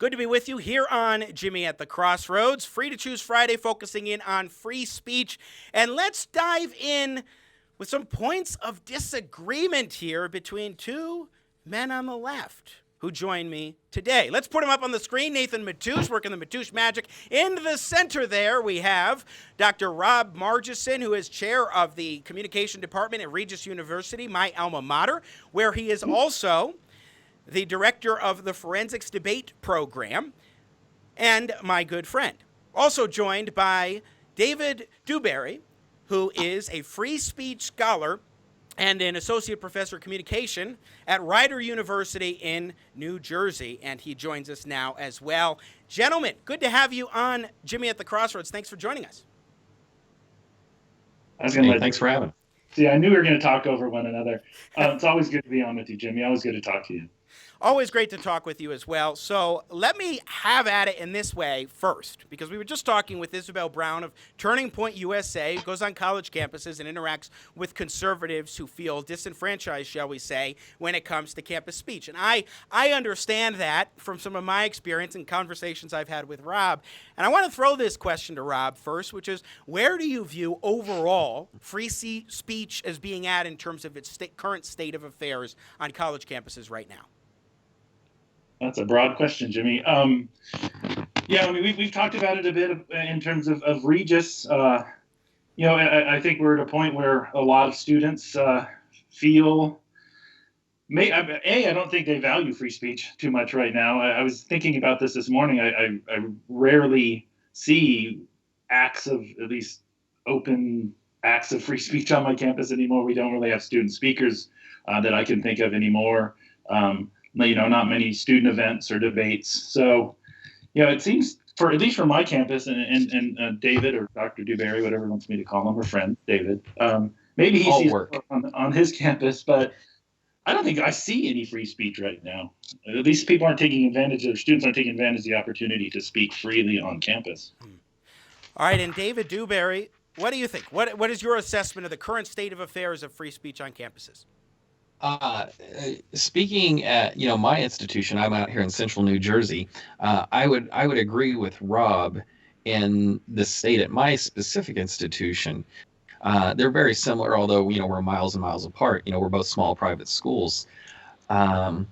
Good to be with you here on Jimmy at the Crossroads. Free to Choose Friday, focusing in on free speech. And let's dive in with some points of disagreement here between two men on the left who join me today. Let's put them up on the screen. Nathan Matoush, working the Matoush magic. In the center there, we have Dr. Rob Margesson, who is chair of the communication department at Regis University, my alma mater, where he is also the director of the forensics debate program, and my good friend. Also joined by David Dewberry, who is a free speech scholar and an associate professor of communication at Rider University in New Jersey, and he joins us now as well. Gentlemen, good to have you on Jimmy at the Crossroads. Thanks for joining us. Thanks for having me. See, I knew we were going to talk over one another. It's always good to be on with you, Jimmy. Always good to talk to you. Always great to talk with you as well. So let me have at it in this way first, because we were just talking with Isabel Brown of Turning Point USA, who goes on college campuses and interacts with conservatives who feel disenfranchised, shall we say, when it comes to campus speech. And I understand that from some of my experience and conversations I've had with Rob. And I want to throw this question to Rob first, which is, where do you view overall free speech as being at in terms of its current state of affairs on college campuses right now? That's a broad question, Jimmy. We've talked about it a bit in terms of Regis. I think we're at a point where a lot of students feel, I don't think they value free speech too much right now. I was thinking about this morning. I rarely see acts of, at least open acts of free speech on my campus anymore. We don't really have student speakers that I can think of anymore. Not many student events or debates. So, it seems, at least for my campus and David or Dr. Dewberry, whatever he wants me to call him, or friend David, maybe he sees it on his campus, but I don't think I see any free speech right now. At least people aren't taking advantage of, students aren't taking advantage of the opportunity to speak freely on campus. All right, and David Dewberry, what do you think? What is your assessment of the current state of affairs of free speech on campuses? Speaking at my institution, I'm out here in central New Jersey. I would agree with Rob in the state at my specific institution. They're very similar, although we're miles and miles apart. We're both small private schools. You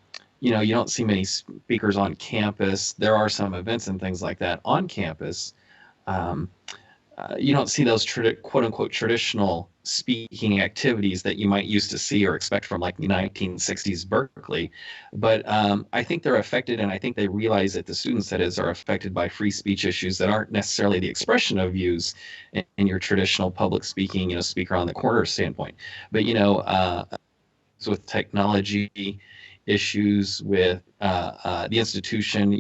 don't see many speakers on campus. There are some events and things like that on campus. You don't see those quote-unquote traditional speaking activities that you might used to see or expect from like the 1960s Berkeley. But I think they're affected, and I think they realize that the students, that is, are affected by free speech issues that aren't necessarily the expression of views in your traditional public speaking, speaker on the corner standpoint. But, with technology, issues with the institution,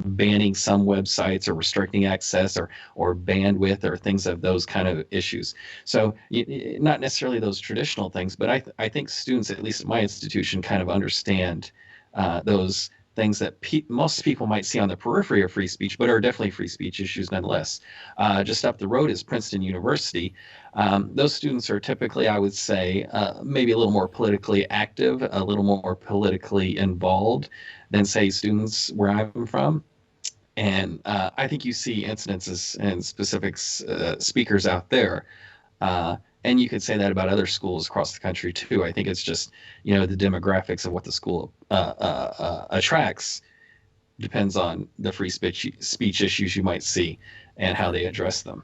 banning some websites or restricting access or bandwidth or things of those kind of issues. So not necessarily those traditional things, but I think students, at least at my institution, kind of understand those things that most people might see on the periphery of free speech, but are definitely free speech issues nonetheless. Just up the road is Princeton University. Those students are typically, I would say, maybe a little more politically active, a little more politically involved than, say, students where I'm from. And I think you see incidences and specific speakers out there. And you could say that about other schools across the country, too. I think it's just, the demographics of what the school attracts depends on the free speech issues you might see and how they address them.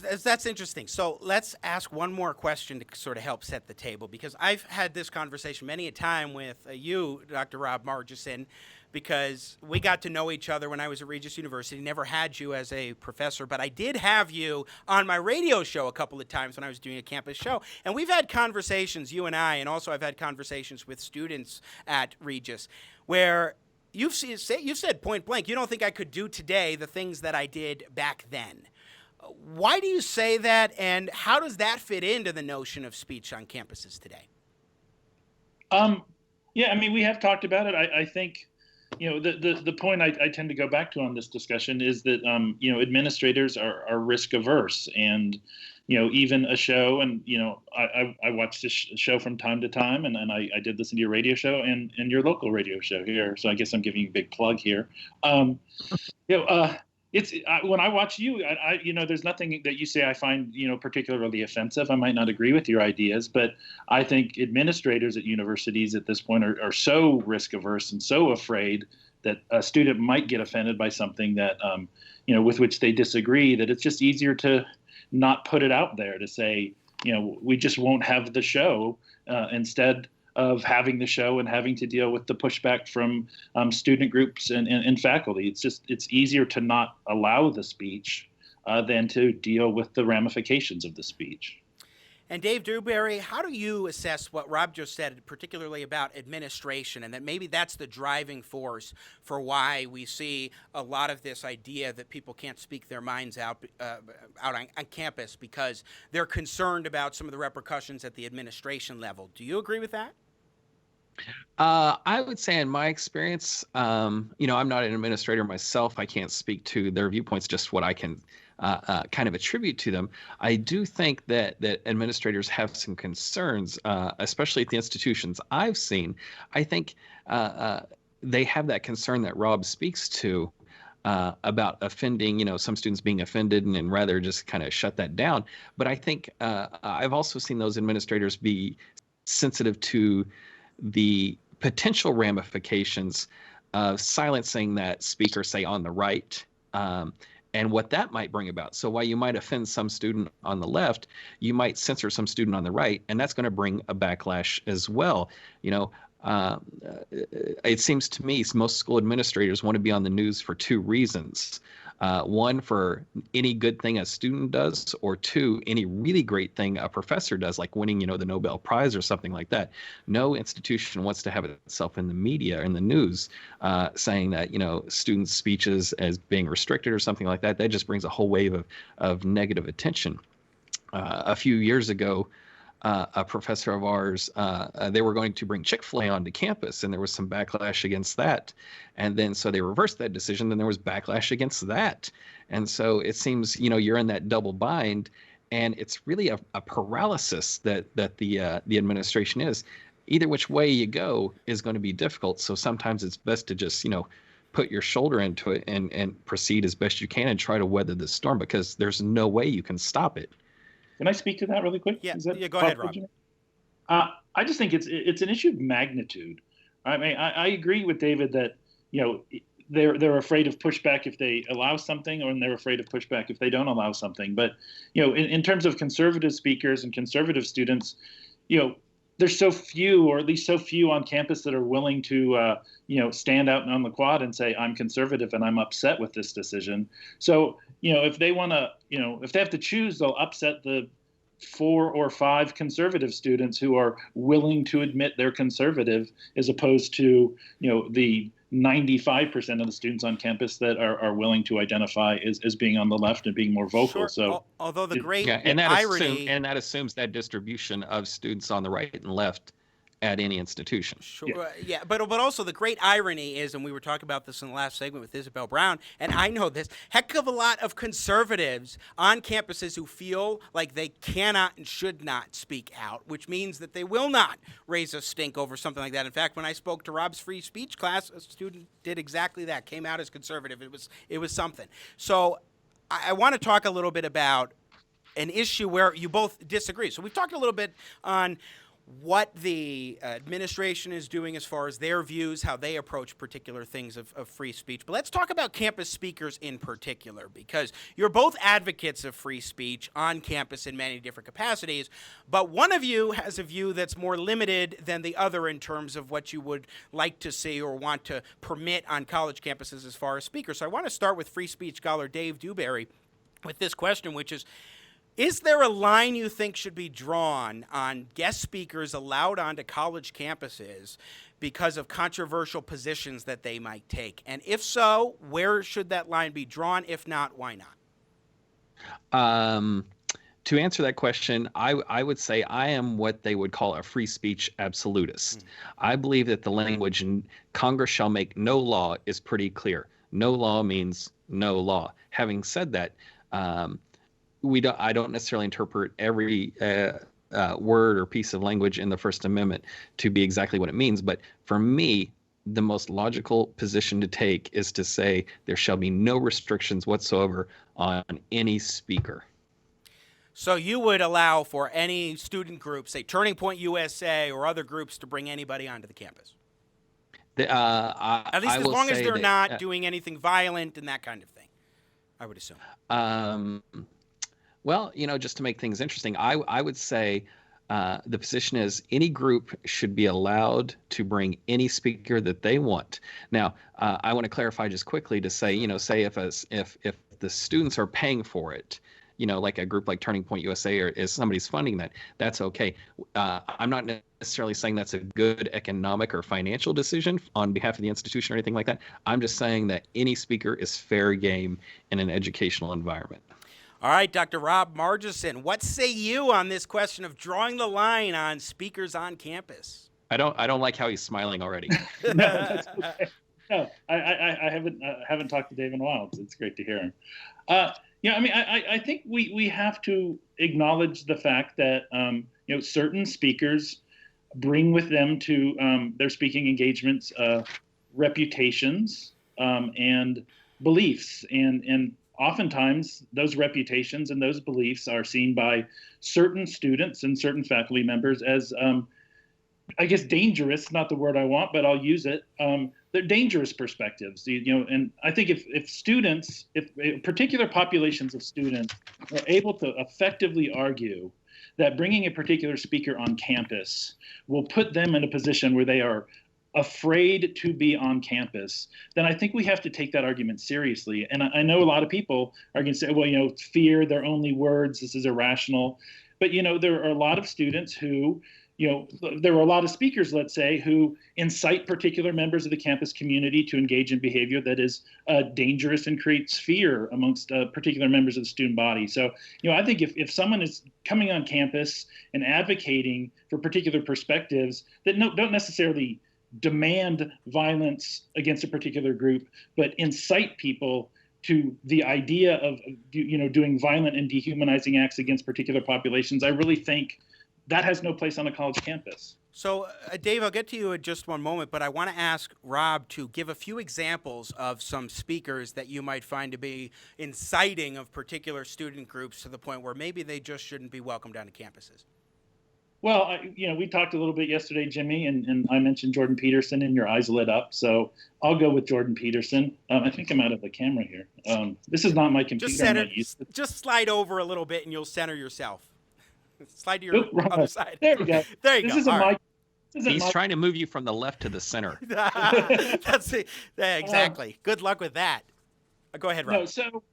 That's interesting. So let's ask one more question to sort of help set the table, because I've had this conversation many a time with you, Dr. Rob Margesson, because we got to know each other when I was at Regis University. Never had you as a professor, but I did have you on my radio show a couple of times when I was doing a campus show. And we've had conversations, you and I, and also I've had conversations with students at Regis, where you've said point blank, you don't think I could do today the things that I did back then. Why do you say that, and how does that fit into the notion of speech on campuses today? We have talked about it. I think, the point I tend to go back to on this discussion is that, administrators are risk averse, and, even a show, and I watch this show from time to time, and I did listen to your radio show and your local radio show here. So I guess I'm giving you a big plug here. It's when I watch you, there's nothing that you say I find particularly offensive. I might not agree with your ideas, but I think administrators at universities at this point are so risk averse and so afraid that a student might get offended by something that with which they disagree, that it's just easier to not put it out there, to say we just won't have the show instead of having the show and having to deal with the pushback from student groups and faculty. It's easier to not allow the speech than to deal with the ramifications of the speech. And Dave Dewberry, how do you assess what Rob just said, particularly about administration, and that maybe that's the driving force for why we see a lot of this idea that people can't speak their minds out on campus because they're concerned about some of the repercussions at the administration level? Do you agree with that? I would say in my experience, I'm not an administrator myself. I can't speak to their viewpoints, just what I can kind of attribute to them. I do think that administrators have some concerns, especially at the institutions I've seen. I think they have that concern that Rob speaks to about offending, some students being offended and rather just kind of shut that down. But I think I've also seen those administrators be sensitive to the potential ramifications of silencing that speaker, say, on the right, and what that might bring about. So while you might offend some student on the left, you might censor some student on the right, and that's going to bring a backlash as well. It seems to me most school administrators want to be on the news for two reasons. One, for any good thing a student does, or two, any really great thing a professor does, like winning, the Nobel Prize or something like that. No institution wants to have itself in the media, in the news, saying that, students' speeches as being restricted or something like that. That just brings a whole wave of negative attention. A few years ago, a professor of ours, they were going to bring Chick-fil-A onto campus, and there was some backlash against that. And then so they reversed that decision, then there was backlash against that. And so it seems, you're in that double bind, and it's really a paralysis that the administration is. Either which way you go is going to be difficult. So sometimes it's best to just, put your shoulder into it and proceed as best you can and try to weather the storm, because there's no way you can stop it. Can I speak to that really quick? Yeah, go ahead, Rob. I just think it's an issue of magnitude. I mean, I agree with David that they're afraid of pushback if they allow something, or they're afraid of pushback if they don't allow something. But in terms of conservative speakers and conservative students, there's so few, or at least so few on campus, that are willing to stand out on the quad and say, I'm conservative and I'm upset with this decision. So if they want to, if they have to choose, they'll upset the 4 or 5 conservative students who are willing to admit they're conservative, as opposed to, the 95% of the students on campus that are willing to identify as being on the left and being more vocal. Sure. So, although the great irony, that assumes that distribution of students on the right and left at any institution. Sure. Yeah. But also the great irony is, and we were talking about this in the last segment with Isabel Brown, and I know this, heck of a lot of conservatives on campuses who feel like they cannot and should not speak out, which means that they will not raise a stink over something like that. In fact, when I spoke to Rob's free speech class, a student did exactly that, came out as conservative. It was something. So I want to talk a little bit about an issue where you both disagree. So we've talked a little bit on what the administration is doing as far as their views, how they approach particular things of free speech. But let's talk about campus speakers in particular, because you're both advocates of free speech on campus in many different capacities, but one of you has a view that's more limited than the other in terms of what you would like to see or want to permit on college campuses as far as speakers. So I want to start with free speech scholar Dave Dewberry with this question, which is there a line you think should be drawn on guest speakers allowed onto college campuses because of controversial positions that they might take? And if so, where should that line be drawn? If not, why not? To answer that question, I would say I am what they would call a free speech absolutist. I believe that the language in Congress shall make no law is pretty clear. No law means no law. Having said that, I don't necessarily interpret every word or piece of language in the First Amendment to be exactly what it means. But for me, the most logical position to take is to say there shall be no restrictions whatsoever on any speaker. So you would allow for any student group, say Turning Point USA or other groups, to bring anybody onto the campus? At least as long as they're not doing anything violent and that kind of thing, I would assume. Well, just to make things interesting, I would say the position is any group should be allowed to bring any speaker that they want. Now, I want to clarify just quickly to say, say if the students are paying for it, like a group like Turning Point USA, or if somebody's funding that, that's okay. I'm not necessarily saying that's a good economic or financial decision on behalf of the institution or anything like that. I'm just saying that any speaker is fair game in an educational environment. All right, Dr. Rob Margesson, what say you on this question of drawing the line on speakers on campus? I don't like how he's smiling already. No, that's okay. No, I haven't talked to Dave in a while. It's great to hear him. I think we have to acknowledge the fact that certain speakers bring with them to their speaking engagements reputations and beliefs, and oftentimes those reputations and those beliefs are seen by certain students and certain faculty members as I guess dangerous, not the word I want, but I'll use it. They're dangerous perspectives, and I think if students, if particular populations of students are able to effectively argue that bringing a particular speaker on campus will put them in a position where they are afraid to be on campus, then I think we have to take that argument seriously. And I know a lot of people are going to say, well, fear, they're only words, this is irrational. But, there are a lot of students who, there are a lot of speakers, let's say, who incite particular members of the campus community to engage in behavior that is dangerous and creates fear amongst particular members of the student body. So, I think if someone is coming on campus and advocating for particular perspectives that don't necessarily demand violence against a particular group, but incite people to the idea of doing violent and dehumanizing acts against particular populations, I really think that has no place on a college campus. So, Dave, I'll get to you in just one moment, but I want to ask Rob to give a few examples of some speakers that you might find to be inciting of particular student groups to the point where maybe they just shouldn't be welcomed onto campuses. Well, we talked a little bit yesterday, Jimmy, and I mentioned Jordan Peterson, and your eyes lit up. So I'll go with Jordan Peterson. I think I'm out of the camera here. This is not my computer. Just slide over a little bit, and you'll center yourself. Slide to your other side. There we go. There you go. He's trying to move you from the left to the center. That's it. Yeah, exactly. Good luck with that. Go ahead, Rob. No, so,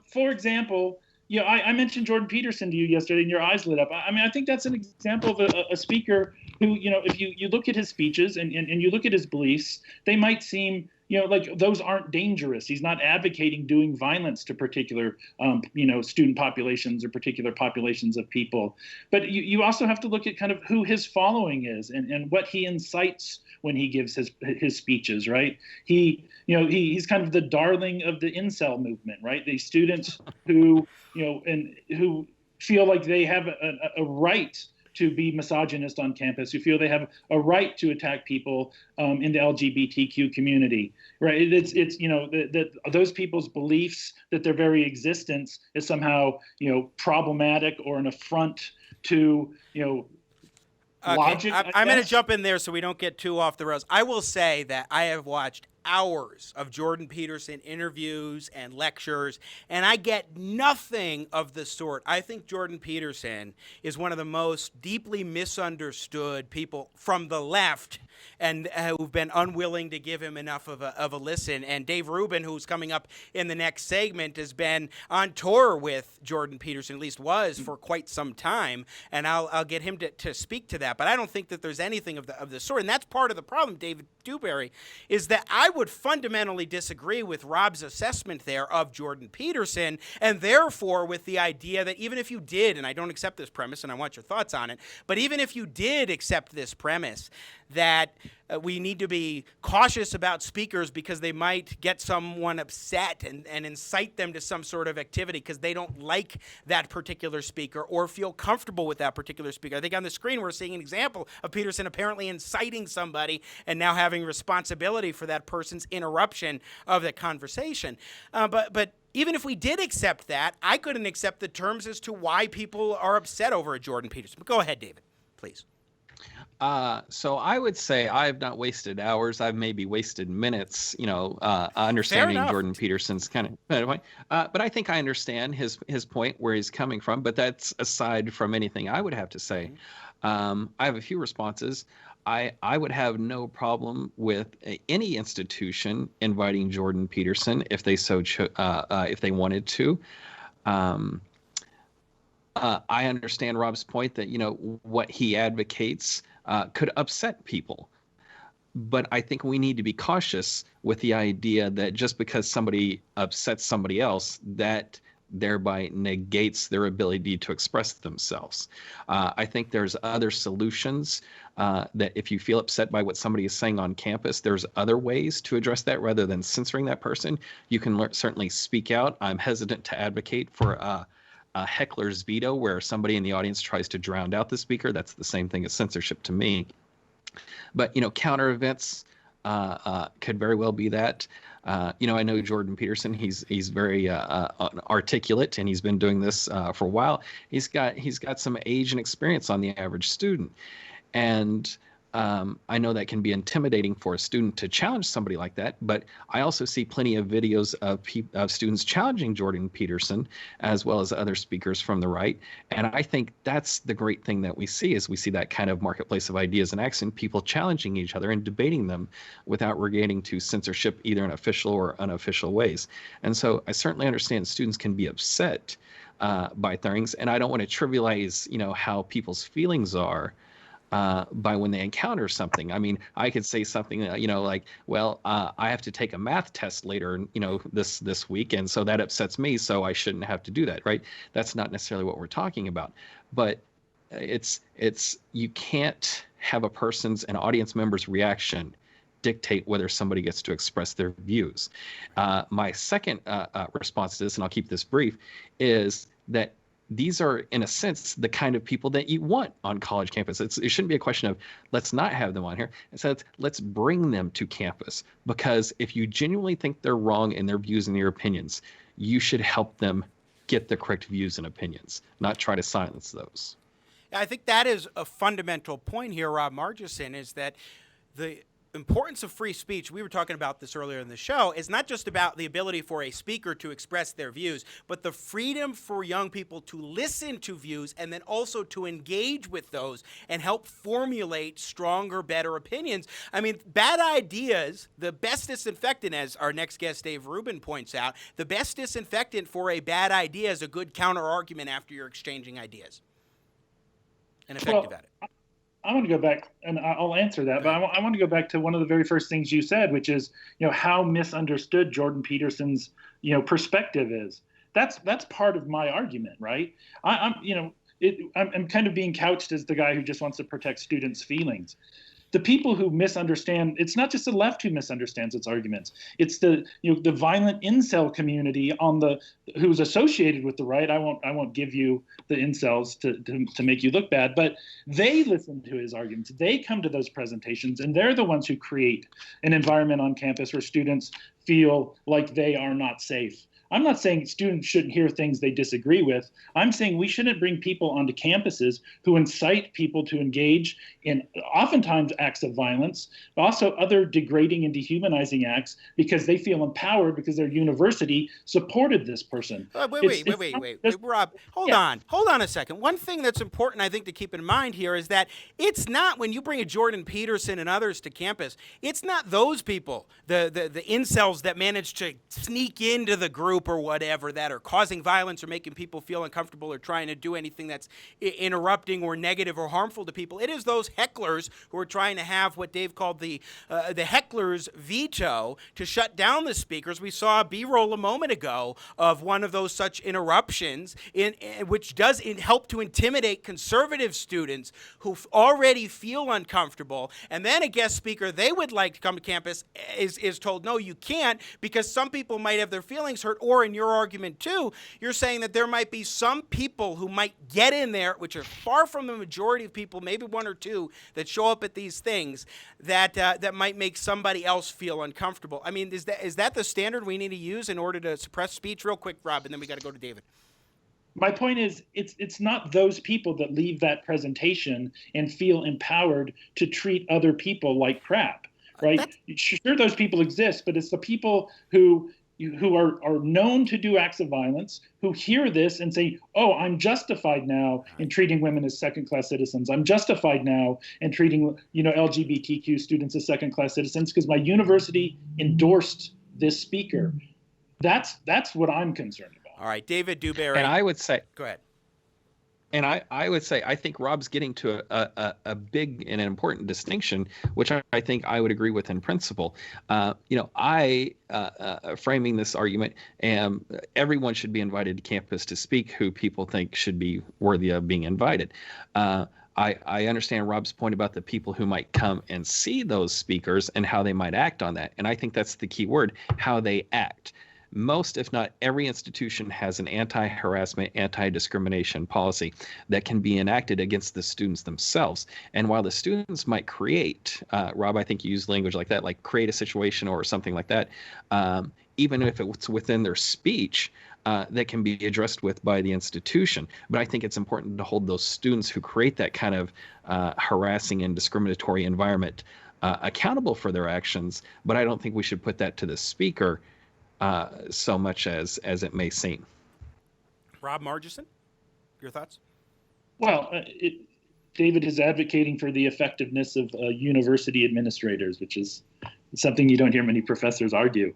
for example, I mentioned Jordan Peterson to you yesterday, and your eyes lit up. I think that's an example of a speaker who, if you look at his speeches and you look at his beliefs, they might seem, like those aren't dangerous. He's not advocating doing violence to particular, student populations or particular populations of people. But you also have to look at kind of who his following is and what he incites when he gives his speeches, right? He's kind of the darling of the incel movement, right? The students who, and who feel like they have a right to be misogynist on campus, who feel they have a right to attack people in the LGBTQ community, right? It's that those people's beliefs, that their very existence is somehow problematic or an affront to logic. I'm going to jump in there so we don't get too off the rails. I will say that I have watched hours of Jordan Peterson interviews and lectures, and I get nothing of the sort. I think Jordan Peterson is one of the most deeply misunderstood people from the left, and who've been unwilling to give him enough of a listen. And Dave Rubin, who's coming up in the next segment, has been on tour with Jordan Peterson, at least was for quite some time, and I'll get him to speak to that. But I don't think that there's anything of the sort, and that's part of the problem, David Dewberry, is that I would fundamentally disagree with Rob's assessment there of Jordan Peterson, and therefore with the idea that even if you did, and I don't accept this premise and I want your thoughts on it, but even if you did accept this premise that we need to be cautious about speakers because they might get someone upset and incite them to some sort of activity because they don't like that particular speaker or feel comfortable with that particular speaker. I think on the screen we're seeing an example of Peterson apparently inciting somebody and now having responsibility for that person's interruption of the conversation. But even if we did accept that, I couldn't accept the terms as to why people are upset over a Jordan Peterson. But go ahead, David, please. So I would say I've not wasted hours. I've maybe wasted minutes, understanding Jordan Peterson's kind of point. But I think I understand his point, where he's coming from. But that's aside from anything I would have to say. I have a few responses. I would have no problem with any institution inviting Jordan Peterson if they if they wanted to. I understand Rob's point that what he advocates could upset people, but I think we need to be cautious with the idea that just because somebody upsets somebody else, that thereby negates their ability to express themselves. I think there's other solutions that if you feel upset by what somebody is saying on campus, there's other ways to address that rather than censoring that person. You can certainly speak out. I'm hesitant to advocate for a heckler's veto where somebody in the audience tries to drown out the speaker. That's the same thing as censorship to me. But, counter events could very well be that. I know Jordan Peterson. He's very articulate, and he's been doing this for a while. He's got some age and experience on the average student, and I know that can be intimidating for a student to challenge somebody like that. But I also see plenty of videos of students challenging Jordan Peterson, as well as other speakers from the right. And I think that's the great thing that we see that kind of marketplace of ideas and acts, and people challenging each other and debating them without resorting to censorship, either in official or unofficial ways. And so I certainly understand students can be upset by things, and I don't want to trivialize, how people's feelings are by when they encounter something. I mean, I could say something, like, well, I have to take a math test later, this week, and so that upsets me, so I shouldn't have to do that, right? That's not necessarily what we're talking about. But it's you can't have a person's, an audience member's reaction dictate whether somebody gets to express their views. My second response to this, and I'll keep this brief, is that these are, in a sense, the kind of people that you want on college campus. It shouldn't be a question of let's not have them on here. Instead, let's bring them to campus, because if you genuinely think they're wrong in their views and their opinions, you should help them get the correct views and opinions, not try to silence those. I think that is a fundamental point here, Rob Margesson, is that the importance of free speech, we were talking about this earlier in the show, is not just about the ability for a speaker to express their views, but the freedom for young people to listen to views and then also to engage with those and help formulate stronger, better opinions. I mean, bad ideas, the best disinfectant, as our next guest Dave Rubin points out, the best disinfectant for a bad idea is a good counter-argument after you're exchanging ideas. And effective at it. I want to go back, and I'll answer that, but I want to go back to one of the very first things you said, which is, how misunderstood Jordan Peterson's, perspective is. That's part of my argument, right? I'm kind of being couched as the guy who just wants to protect students' feelings. The people who misunderstand, it's not just the left who misunderstands its arguments. It's the the violent incel community who's associated with the right. I won't give you the incels to make you look bad, but they listen to his arguments. They come to those presentations, and they're the ones who create an environment on campus where students feel like they are not safe. I'm not saying students shouldn't hear things they disagree with. I'm saying we shouldn't bring people onto campuses who incite people to engage in oftentimes acts of violence, but also other degrading and dehumanizing acts because they feel empowered because their university supported this person. Wait, Rob, hold on a second. One thing that's important, I think, to keep in mind here is that it's not, when you bring a Jordan Peterson and others to campus, it's not those people, the incels that manage to sneak into the group group or whatever that are causing violence or making people feel uncomfortable or trying to do anything that's interrupting or negative or harmful to people. It is those hecklers who are trying to have what Dave called the heckler's veto to shut down the speakers. We saw a B-roll a moment ago of one of those such interruptions, which does help to intimidate conservative students who already feel uncomfortable. And then a guest speaker they would like to come to campus is told, no, you can't, because some people might have their feelings hurt. Or in your argument too, you're saying that there might be some people who might get in there, which are far from the majority of people, maybe one or two that show up at these things, that might make somebody else feel uncomfortable. I mean, is that the standard we need to use in order to suppress speech? Real quick, Rob, and then we got to go to David. My point is, it's not those people that leave that presentation and feel empowered to treat other people like crap, right? Sure, those people exist, but it's the people who are known to do acts of violence, who hear this and say, oh, I'm justified now in treating women as second-class citizens. I'm justified now in treating, LGBTQ students as second-class citizens because my university endorsed this speaker. That's what I'm concerned about. All right, David Dewberry. And I would say, go ahead. And I would say, I think Rob's getting to a big and an important distinction, which I think I would agree with in principle. Framing this argument, everyone should be invited to campus to speak who people think should be worthy of being invited. I understand Rob's point about the people who might come and see those speakers and how they might act on that. And I think that's the key word, how they act. Most, if not every institution has an anti-harassment, anti-discrimination policy that can be enacted against the students themselves. And while the students might create, Rob, I think you used language like that, like create a situation or something like that, even if it's within their speech, that can be addressed with by the institution. But I think it's important to hold those students who create that kind of harassing and discriminatory environment accountable for their actions. But I don't think we should put that to the speaker so much as it may seem. Rob Margesson, your thoughts? Well, David is advocating for the effectiveness of university administrators, which is something you don't hear many professors argue.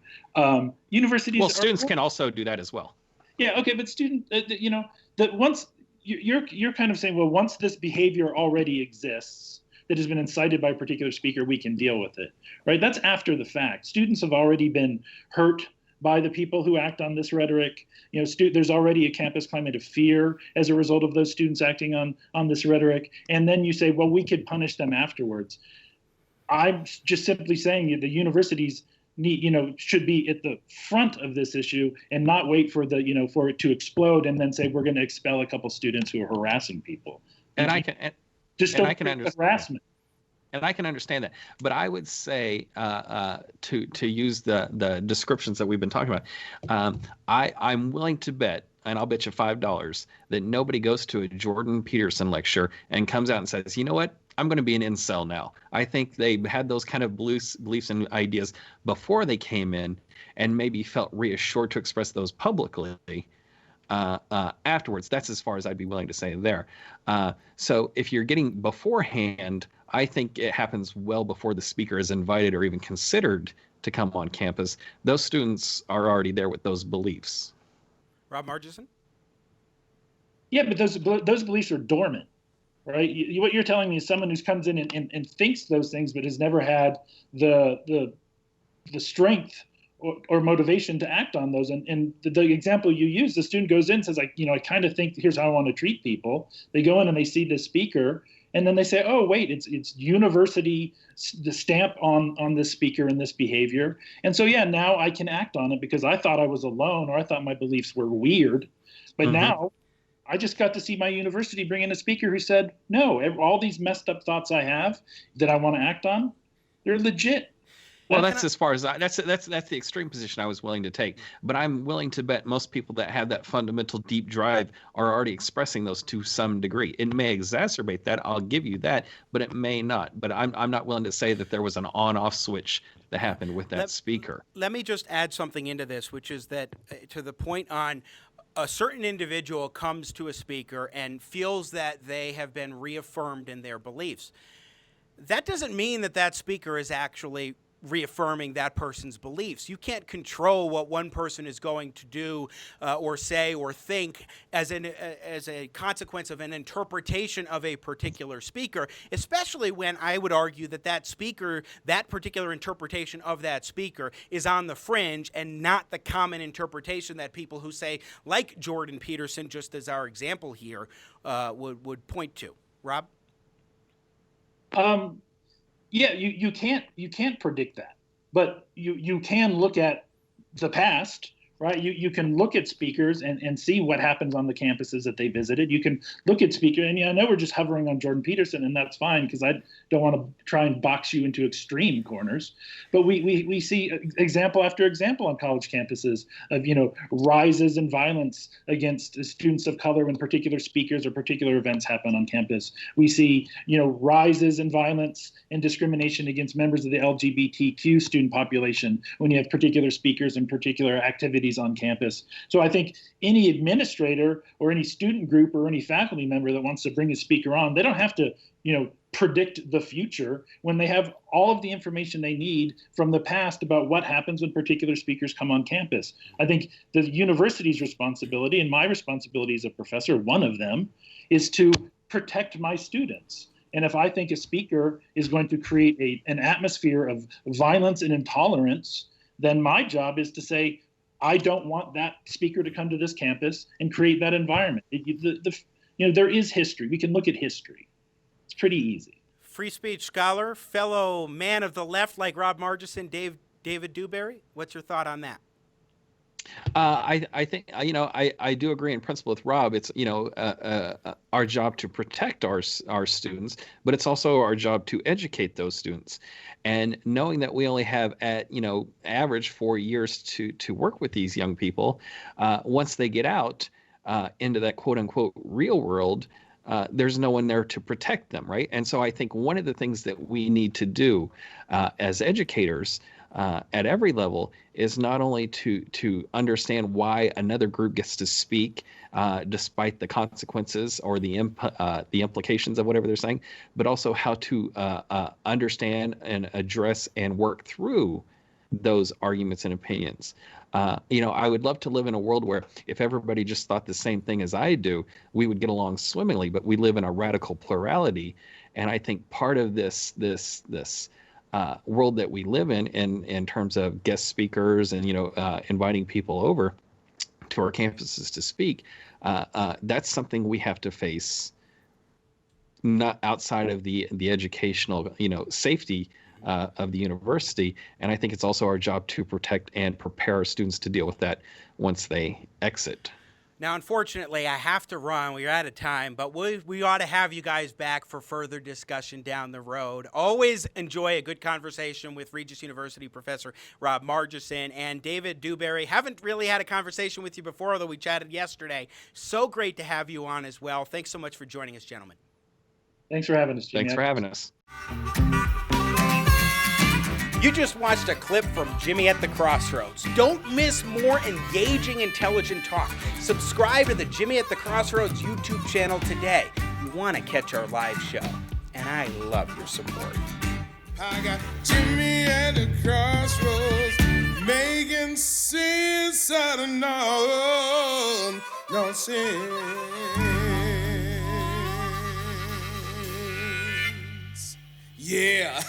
Universities. Students can also do that as well. Yeah. Okay, but that once you're kind of saying, well, once this behavior already exists that has been incited by a particular speaker, we can deal with it, right? That's after the fact. Students have already been hurt by the people who act on this rhetoric. There's already a campus climate of fear as a result of those students acting on this rhetoric. And then you say, well, we could punish them afterwards. I'm just simply saying the universities should be at the front of this issue and not wait for for it to explode and then say we're going to expel a couple students who are harassing people. And I can understand harassment. And I can understand that, but I would say to use the descriptions that we've been talking about, I'm willing to bet, and I'll bet you $5 that nobody goes to a Jordan Peterson lecture and comes out and says, you know what, I'm going to be an incel now. I think they had those kind of beliefs and ideas before they came in, and maybe felt reassured to express those publicly. Afterwards. That's as far as I'd be willing to say there. So if you're getting beforehand, I think it happens well before the speaker is invited or even considered to come on campus. Those students are already there with those beliefs. Rob Margesson? Yeah, but those beliefs are dormant, right? What you're telling me is someone who comes in and thinks those things but has never had the strength or motivation to act on those. And the example you use, the student goes in and says, I kind of think here's how I want to treat people. They go in and they see the speaker, and then they say, oh, wait, it's university, the stamp on this speaker and this behavior. And so, yeah, now I can act on it because I thought I was alone or I thought my beliefs were weird. But now I just got to see my university bring in a speaker who said, no, all these messed up thoughts I have that I want to act on, they're legit. Well, that's as far as that's the extreme position I was willing to take. But I'm willing to bet most people that have that fundamental deep drive are already expressing those to some degree. It may exacerbate that, I'll give you that, but it may not. But I'm not willing to say that there was an on-off switch that happened with that speaker. Let me just add something into this, which is that to the point on a certain individual comes to a speaker and feels that they have been reaffirmed in their beliefs. That doesn't mean that speaker is actually reaffirming that person's beliefs. You can't control what one person is going to do or say or think as a consequence of an interpretation of a particular speaker, especially when I would argue that speaker, that particular interpretation of that speaker is on the fringe and not the common interpretation that people who say, like Jordan Peterson, just as our example here, would point to. Rob? Yeah, you can't predict that, but you can look at the past, right? You can look at speakers and see what happens on the campuses that they visited. You can look at speakers, and I know we're just hovering on Jordan Peterson, and that's fine because I don't want to try and box you into extreme corners. But we see example after example on college campuses of rises in violence against students of color when particular speakers or particular events happen on campus. We see rises in violence and discrimination against members of the LGBTQ student population when you have particular speakers and particular activities on campus. So I think any administrator or any student group or any faculty member that wants to bring a speaker on, they don't have to, predict the future when they have all of the information they need from the past about what happens when particular speakers come on campus. I think the university's responsibility and my responsibility as a professor, one of them, is to protect my students. And if I think a speaker is going to create an atmosphere of violence and intolerance, then my job is to say, I don't want that speaker to come to this campus and create that environment. There is history. We can look at history. It's pretty easy. Free speech scholar, fellow man of the left like Rob Margesson, David Dewberry. What's your thought on that? I think I do agree in principle with Rob. It's our job to protect our students, but it's also our job to educate those students. And knowing that we only have average 4 years to work with these young people, once they get out into that quote unquote real world, there's no one there to protect them, right? And so I think one of the things that we need to do as educators at every level is not only to understand why another group gets to speak despite the consequences or the implications of whatever they're saying, but also how to understand and address and work through those arguments and opinions. I would love to live in a world where if everybody just thought the same thing as I do, we would get along swimmingly, but we live in a radical plurality. And I think part of this world that we live in terms of guest speakers and inviting people over to our campuses to speak, that's something we have to face, not outside of the educational safety of the university. And I think it's also our job to protect and prepare our students to deal with that once they exit. Now, unfortunately, I have to run. We're out of time, but we ought to have you guys back for further discussion down the road. Always enjoy a good conversation with Regis University Professor Rob Margesson and David Dewberry. Haven't really had a conversation with you before, although we chatted yesterday. So great to have you on as well. Thanks so much for joining us, gentlemen. Thanks for having us, Jimmy. Thanks for having us. You just watched a clip from Jimmy at the Crossroads. Don't miss more engaging, intelligent talk. Subscribe to the Jimmy at the Crossroads YouTube channel today. You want to catch our live show. And I love your support. I got Jimmy at the Crossroads, making sense out of no sense. Yeah.